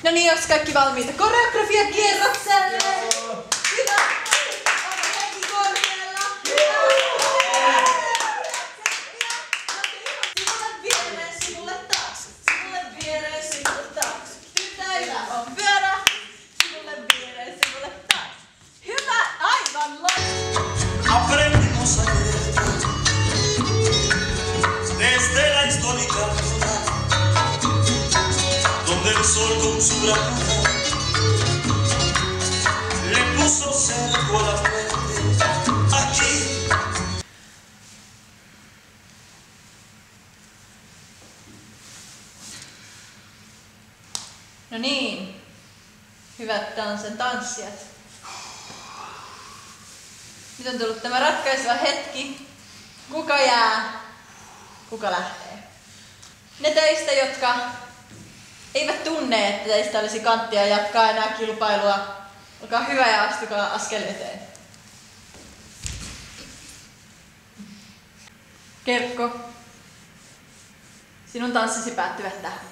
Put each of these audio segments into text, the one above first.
No niin, jos kaikki valmiita. Koreografia kierrokselle! Hyvä! Onko henki korkealla? Sivulle viereen, sivulle taakse. Sivulle viereen, sivulle taakse. Hyvä on pyörä. Sivulle viereen, sivulle taakse. Hyvä! Aivan loistava! Aprendimos a quererte desde la histórica ciudad donde el sol con su bravura le puso cerco a la fuente aquí. No niin, hyvät dansen tanssijat. Nyt on tullut tämä ratkaiseva hetki. Kuka jää, kuka lähtee. Ne teistä, jotka eivät tunne, että teistä olisi kanttia jatkaa enää kilpailua, olkaa hyvä ja astukaa askel eteen. Kerkko, sinun tanssisi päättyvät tähän.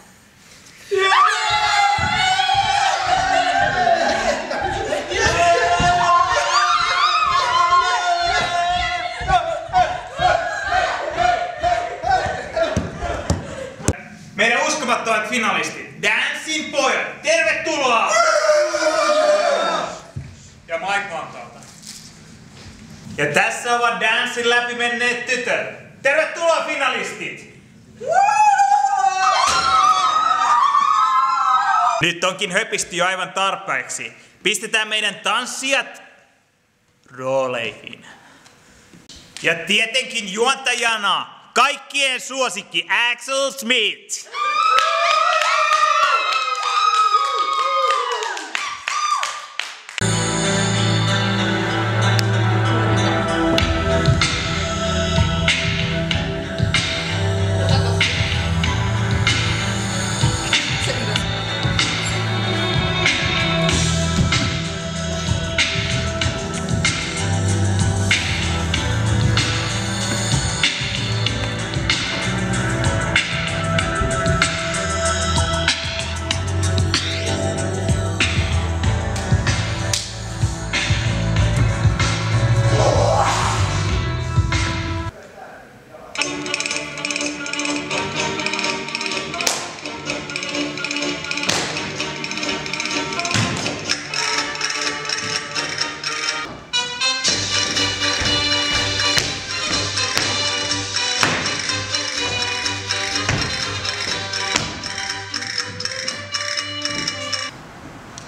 Meidän uskomattomat finalistit, Dancing pojat, tervetuloa! Ja Mike Vantaalta. Ja tässä ovat Dancing läpi menneet tytöt. Tervetuloa finalistit! Nyt onkin höpisty jo aivan tarpeeksi. Pistetään meidän tanssijat rooleihin. Ja tietenkin juontajana kaikkien suosikki Axel Smith.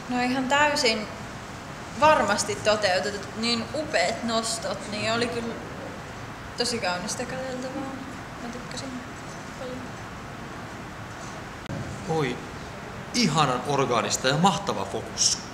No ihan täysin varmasti toteutetut, niin upeat nostot, niin oli kyllä tosi kaunista katseltavaa. Mä tykkäsin paljon. Oi, ihanan orgaanista ja mahtava fokus sulla.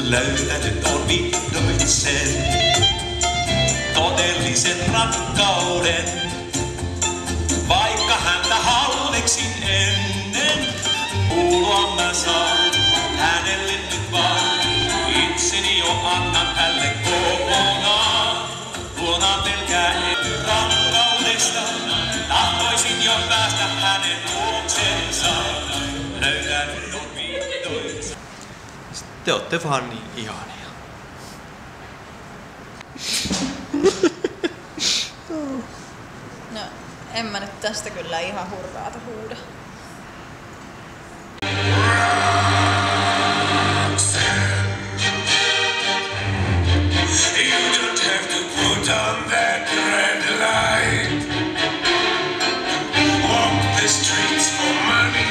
Löytänyt on vihdoin sen todellisen rakkauden. Vaikka häntä halveksin ennen, kuulua mä saan hänelle nyt vaan. Itseni jo annan tälle kokonaan. Luonaan pelkää rakkaudesta, tahtoisin jo päästä hänen luoksensa. Löytänyt on vihdoin. Te ootte vaan niin ihania. No, en mä nyt tästä kyllä ihan hurraata huuda. You don't have to put on that red light. Walk the streets for money.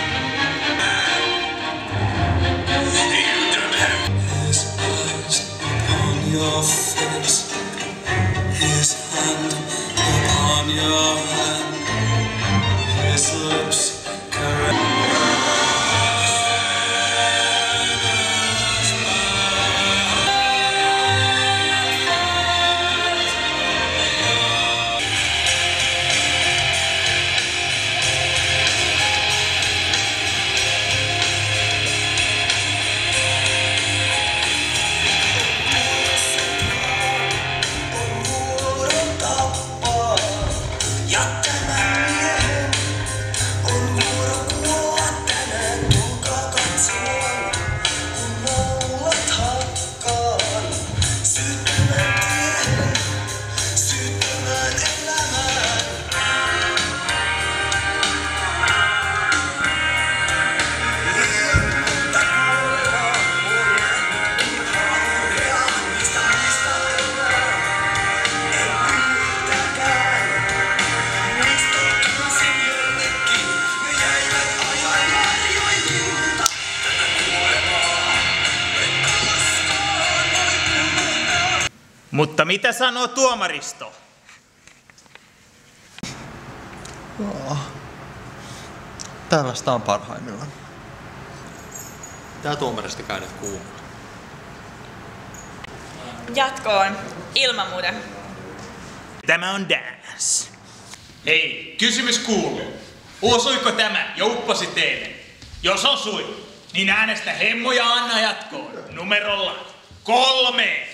Mutta mitä sanoo tuomaristo? Tällaista on parhaimmillaan. Tää tuomarista käynyt kuumalla. Jatkoon, ilman muuta. Tämä on dance. Hei, kysymys kuuluu. Osuiko tämä ja upposi teille? Jos osui, niin äänestä Hemmo ja Anna jatkoon numerolla 3.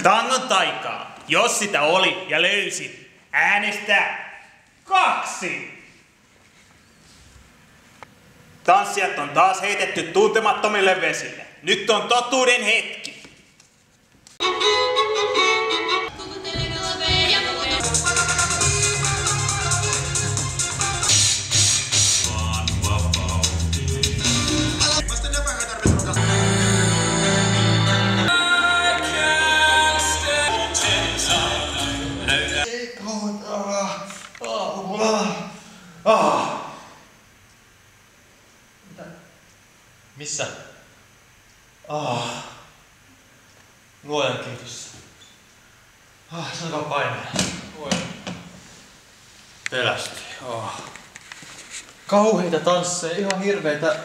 Tangon taikaa. Jos sitä oli ja löysit, äänestä 2. Tanssijat on taas heitetty tuntemattomille vesille. Nyt on totuuden hetki. Missä? Luojan kiitos. Se alkaa painaa. Pelästyi. Kauheita tansseja, ihan hirveitä.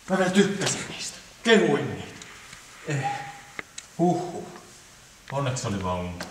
Mä vielä tykkäsin niistä. Kehuin niitä. Onneksi oli vaan unta.